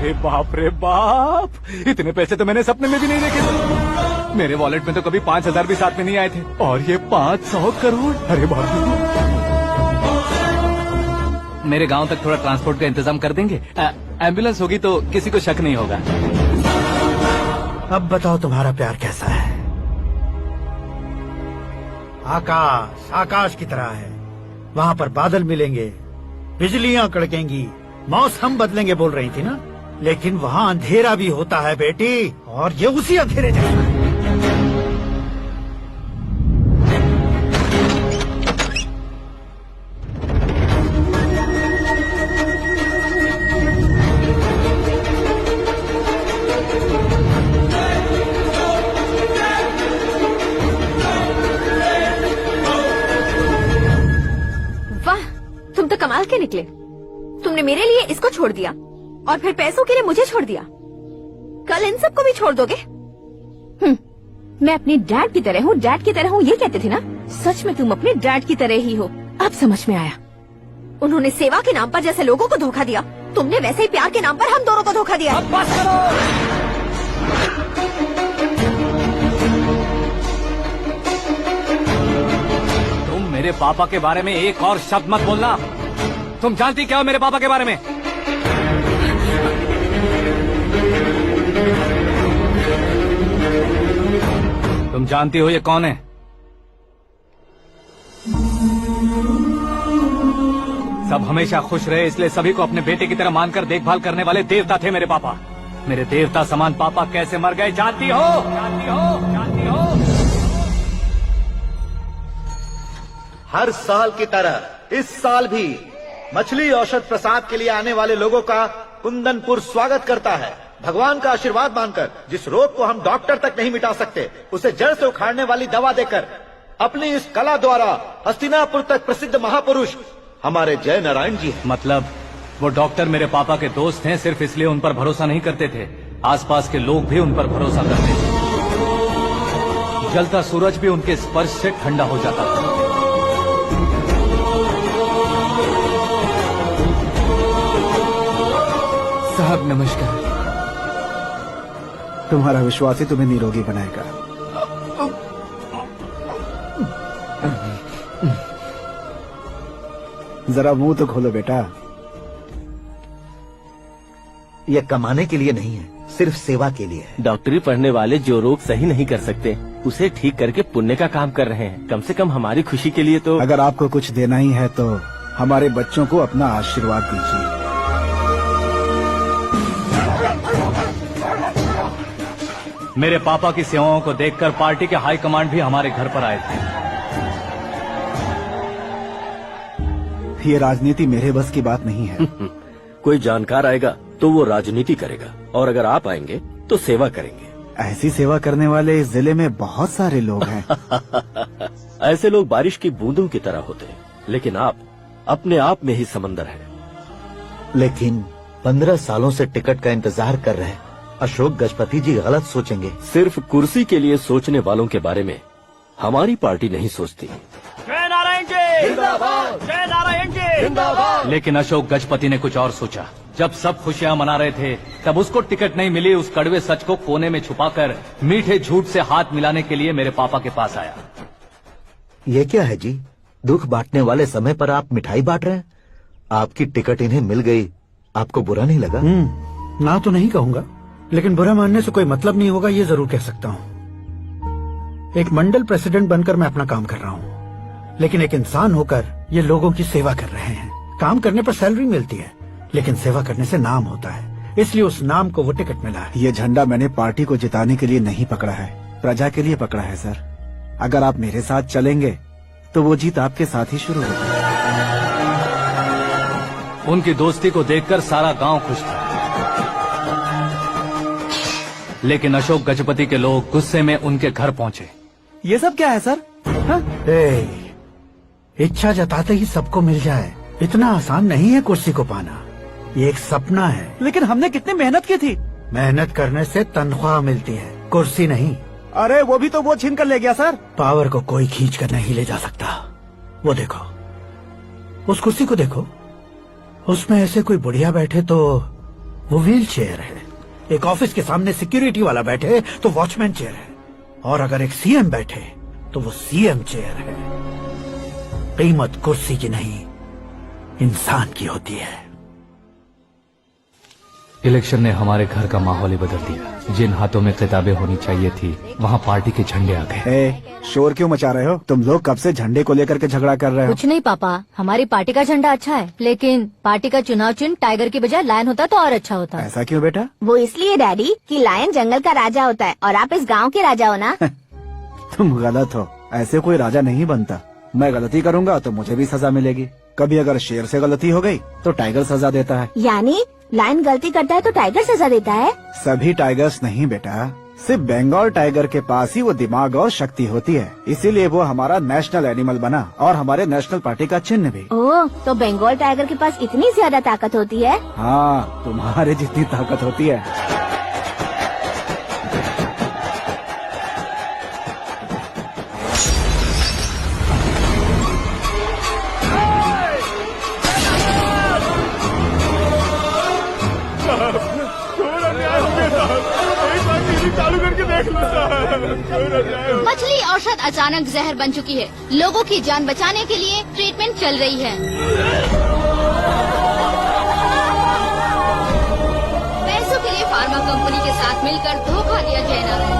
अरे बाप रे बाप, इतने पैसे तो मैंने सपने में भी नहीं देखे थे। मेरे वॉलेट में तो कभी 5,000 भी साथ में नहीं आए थे, और ये 500 करोड़। अरे बाप रे। मेरे गांव तक थोड़ा ट्रांसपोर्ट का इंतजाम कर देंगे? एम्बुलेंस होगी तो किसी को शक नहीं होगा। अब बताओ तुम्हारा प्यार कैसा है? आकाश आकाश की तरह है, वहाँ पर बादल मिलेंगे, बिजलियाँ कड़केंगी, मौसम बदलेंगे बोल रही थी ना, लेकिन वहाँ अंधेरा भी होता है बेटी, और ये उसी अंधेरे जैसा है। कमाल के निकले। तुमने मेरे लिए इसको छोड़ दिया और फिर पैसों के लिए मुझे छोड़ दिया। कल इन सबको भी छोड़ दोगे? मैं अपने डैड की तरह हूँ, डैड की तरह हूँ, ये कहते थे ना। सच में तुम अपने डैड की तरह ही हो। अब समझ में आया। उन्होंने सेवा के नाम पर जैसे लोगों को धोखा दिया, तुमने वैसे ही प्यार के नाम पर हम दोनों को धोखा दिया। अब बस करो। तुम मेरे पापा के बारे में एक और शब्द मत बोलना। तुम जानती क्या हो मेरे पापा के बारे में? तुम जानती हो ये कौन है? सब हमेशा खुश रहे इसलिए सभी को अपने बेटे की तरह मानकर देखभाल करने वाले देवता थे मेरे पापा। मेरे देवता समान पापा कैसे मर गए जानती हो? जानती हो? जानती हो? हर साल की तरह इस साल भी मछली औषध प्रसाद के लिए आने वाले लोगों का कुंदनपुर स्वागत करता है। भगवान का आशीर्वाद मानकर जिस रोग को हम डॉक्टर तक नहीं मिटा सकते, उसे जड़ से उखाड़ने वाली दवा देकर अपनी इस कला द्वारा हस्तिनापुर तक प्रसिद्ध महापुरुष हमारे जय नारायण जी हैं। मतलब वो डॉक्टर मेरे पापा के दोस्त हैं, सिर्फ इसलिए उन पर भरोसा नहीं करते थे, आसपास के लोग भी उन पर भरोसा करते थे। जलता सूरज भी उनके स्पर्श से ठंडा हो जाता था। साहब नमस्कार। तुम्हारा विश्वास ही तुम्हें निरोगी बनाएगा। जरा मुंह तो खोलो बेटा। यह कमाने के लिए नहीं है, सिर्फ सेवा के लिए है। डॉक्टरी पढ़ने वाले जो रोग सही नहीं कर सकते, उसे ठीक करके पुण्य का काम कर रहे हैं। कम से कम हमारी खुशी के लिए तो। अगर आपको कुछ देना ही है तो हमारे बच्चों को अपना आशीर्वाद दीजिए। मेरे पापा की सेवाओं को देखकर पार्टी के हाई कमांड भी हमारे घर पर आए थे। ये राजनीति मेरे बस की बात नहीं है। कोई जानकार आएगा तो वो राजनीति करेगा, और अगर आप आएंगे तो सेवा करेंगे। ऐसी सेवा करने वाले इस जिले में बहुत सारे लोग हैं। ऐसे लोग बारिश की बूंदों की तरह होते हैं, लेकिन आप अपने आप में ही समंदर हैं। लेकिन 15 सालों से टिकट का इंतजार कर रहे अशोक गजपति जी गलत सोचेंगे। सिर्फ कुर्सी के लिए सोचने वालों के बारे में हमारी पार्टी नहीं सोचती। जय नारायण जी जिंदाबाद, जय नारायण जी जिंदाबाद। लेकिन अशोक गजपति ने कुछ और सोचा। जब सब खुशियां मना रहे थे तब उसको टिकट नहीं मिली। उस कड़वे सच को कोने में छुपाकर मीठे झूठ से हाथ मिलाने के लिए मेरे पापा के पास आया। ये क्या है जी? दुख बांटने वाले समय पर आप मिठाई बांट रहे हैं। आपकी टिकट इन्हें मिल गई, आपको बुरा नहीं लगा? ना तो नहीं कहूंगा, लेकिन बुरा मानने से कोई मतलब नहीं होगा, ये जरूर कह सकता हूँ। एक मंडल प्रेसिडेंट बनकर मैं अपना काम कर रहा हूँ, लेकिन एक इंसान होकर ये लोगों की सेवा कर रहे हैं। काम करने पर सैलरी मिलती है, लेकिन सेवा करने से नाम होता है, इसलिए उस नाम को वो टिकट मिला है। ये झंडा मैंने पार्टी को जिताने के लिए नहीं पकड़ा है, प्रजा के लिए पकड़ा है सर। अगर आप मेरे साथ चलेंगे तो वो जीत आपके साथ ही शुरू होगी। उनकी दोस्ती को देखकर सारा गांव खुश था, लेकिन अशोक गजपति के लोग गुस्से में उनके घर पहुंचे। ये सब क्या है सर? इच्छा जताते ही सबको मिल जाए, इतना आसान नहीं है कुर्सी को पाना। ये एक सपना है। लेकिन हमने कितनी मेहनत की थी। मेहनत करने से तनख्वाह मिलती है, कुर्सी नहीं। अरे वो भी तो वो छीन कर ले गया सर। पावर को कोई खींच कर नहीं ले जा सकता। वो देखो, उस कुर्सी को देखो, उसमें ऐसे कोई बुढ़िया बैठे तो वो व्हील चेयर है। एक ऑफिस के सामने सिक्योरिटी वाला बैठे तो वॉचमैन चेयर है, और अगर एक सीएम बैठे तो वो सीएम चेयर है। कीमत कुर्सी की नहीं, इंसान की होती है। इलेक्शन ने हमारे घर का माहौल ही बदल दिया। जिन हाथों में किताबें होनी चाहिए थी वहाँ पार्टी के झंडे आ गए। शोर क्यों मचा रहे हो? तुम लोग कब से झंडे को लेकर के झगड़ा कर रहे हो? कुछ नहीं पापा, हमारी पार्टी का झंडा अच्छा है, लेकिन पार्टी का चुनाव चिन्ह टाइगर की बजाय लायन होता तो और अच्छा होता। ऐसा क्यों बेटा? वो इसलिए डैडी कि लायन जंगल का राजा होता है और आप इस गांव के राजा हो ना। तुम गलत हो, ऐसे कोई राजा नहीं बनता। मैं गलती करूंगा तो मुझे भी सजा मिलेगी। कभी अगर शेर से गलती हो गई तो टाइगर सजा देता है। यानी लायन गलती करता है तो टाइगर सजा देता है? सभी टाइगर्स नहीं बेटा, सिर्फ बंगाल टाइगर के पास ही वो दिमाग और शक्ति होती है, इसीलिए वो हमारा नेशनल एनिमल बना और हमारे नेशनल पार्टी का चिन्ह भी। ओह, तो बंगाल टाइगर के पास इतनी ज्यादा ताकत होती है? हाँ, तुम्हारे जितनी ताकत होती है। मछली औषध अचानक जहर बन चुकी है। लोगों की जान बचाने के लिए ट्रीटमेंट चल रही है। पैसों के लिए फार्मा कंपनी के साथ मिलकर धोखा दिया जा रहा है।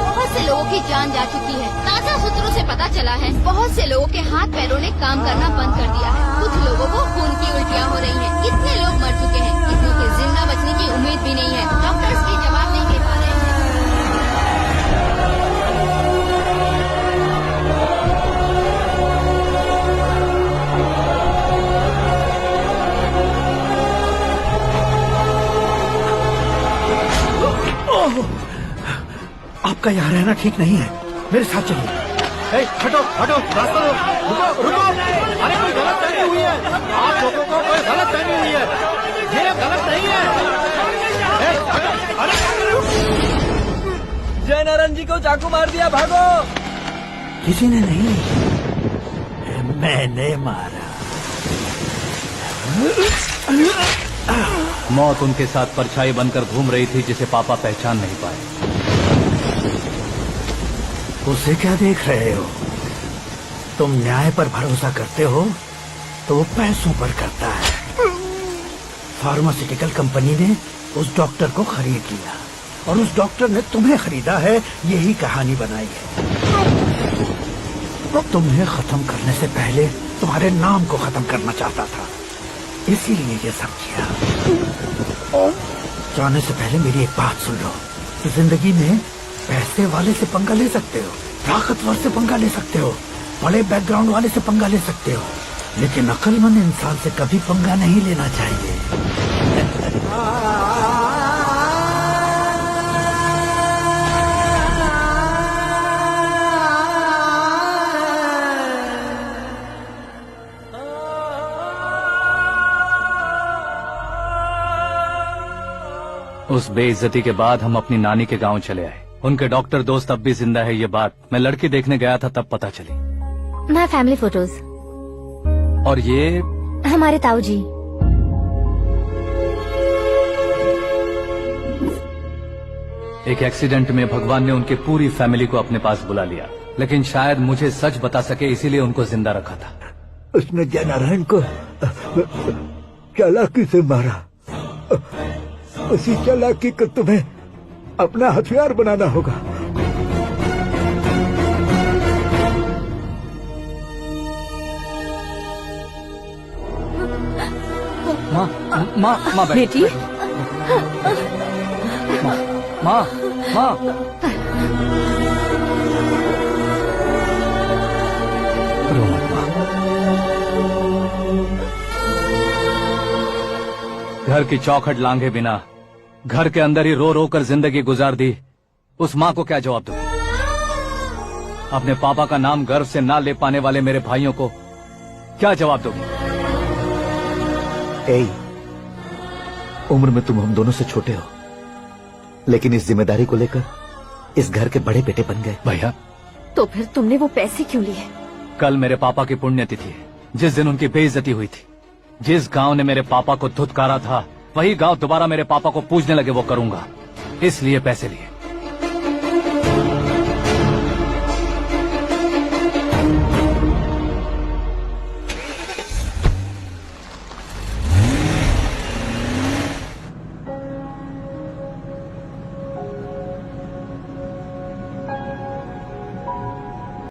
बहुत से लोगों की जान जा चुकी है। ताजा सूत्रों से पता चला है बहुत से लोगों के हाथ पैरों ने काम करना बंद कर दिया है। कुछ लोगों को खून की उल्टियाँ हो रही हैं। कितने लोग मर चुके हैं, कितनों के जिंदा बचने की उम्मीद भी नहीं है। डॉक्टर्स की जवाब नहीं दे पा रहे हैं। आपका यहाँ रहना ठीक नहीं है, मेरे साथ चलिए। हटो हटो, रास्ता दो, रुको रुको। अरे कोई गलत फहमी हुई है, आप लोगों को कोई गलत फहमी हुई है, ये गलत नहीं है। हटो, अरे जय नारायण जी को चाकू मार दिया, भागो। किसी ने नहीं, मैंने मारा। मौत उनके साथ परछाई बनकर घूम रही थी जिसे पापा पहचान नहीं पाए। उसे क्या देख रहे हो? तुम न्याय पर भरोसा करते हो तो वो पैसों पर करता है। फार्मास्यूटिकल कंपनी ने उस डॉक्टर को खरीद लिया और उस डॉक्टर ने तुम्हें खरीदा है, यही कहानी बनाई है। तुम्हें खत्म करने से पहले तुम्हारे नाम को खत्म करना चाहता था, इसीलिए ये सब किया। जाने से पहले मेरी एक बात सुन लो। जिंदगी में पैसे वाले से पंगा ले सकते हो, ताकतवर से पंगा ले सकते हो, बड़े बैकग्राउंड वाले से पंगा ले सकते हो, लेकिन अक्लमंद इंसान से कभी पंगा नहीं लेना चाहिए। उस बेइज्जती के बाद हम अपनी नानी के गांव चले आए। उनके डॉक्टर दोस्त अब भी जिंदा है, ये बात मैं लड़की देखने गया था तब पता चली। My family photos. और ये हमारे ताऊ जी। एक एक्सीडेंट में भगवान ने उनकी पूरी फैमिली को अपने पास बुला लिया, लेकिन शायद मुझे सच बता सके इसीलिए उनको जिंदा रखा था। उसने जय नारायण को चालाकी से मारा। उसी चालाकी को तुम्हें अपना हथियार बनाना होगा। माँ माँ माँ बेटी, माँ माँ माँ रो मत माँ। घर की चौखट लांघे बिना घर के अंदर ही रो रो कर जिंदगी गुजार दी उस माँ को क्या जवाब दूं? अपने पापा का नाम गर्व से ना ले पाने वाले मेरे भाइयों को क्या जवाब दोगी? उम्र में तुम हम दोनों से छोटे हो, लेकिन इस जिम्मेदारी को लेकर इस घर के बड़े बेटे बन गए। भैया, तो फिर तुमने वो पैसे क्यों लिए? कल मेरे पापा की पुण्यतिथि है, जिस दिन उनकी बेइज्जती हुई थी। जिस गांव ने मेरे पापा को धुतकारा था वही गांव दोबारा मेरे पापा को पूजने लगे वो करूंगा, इसलिए पैसे लिए।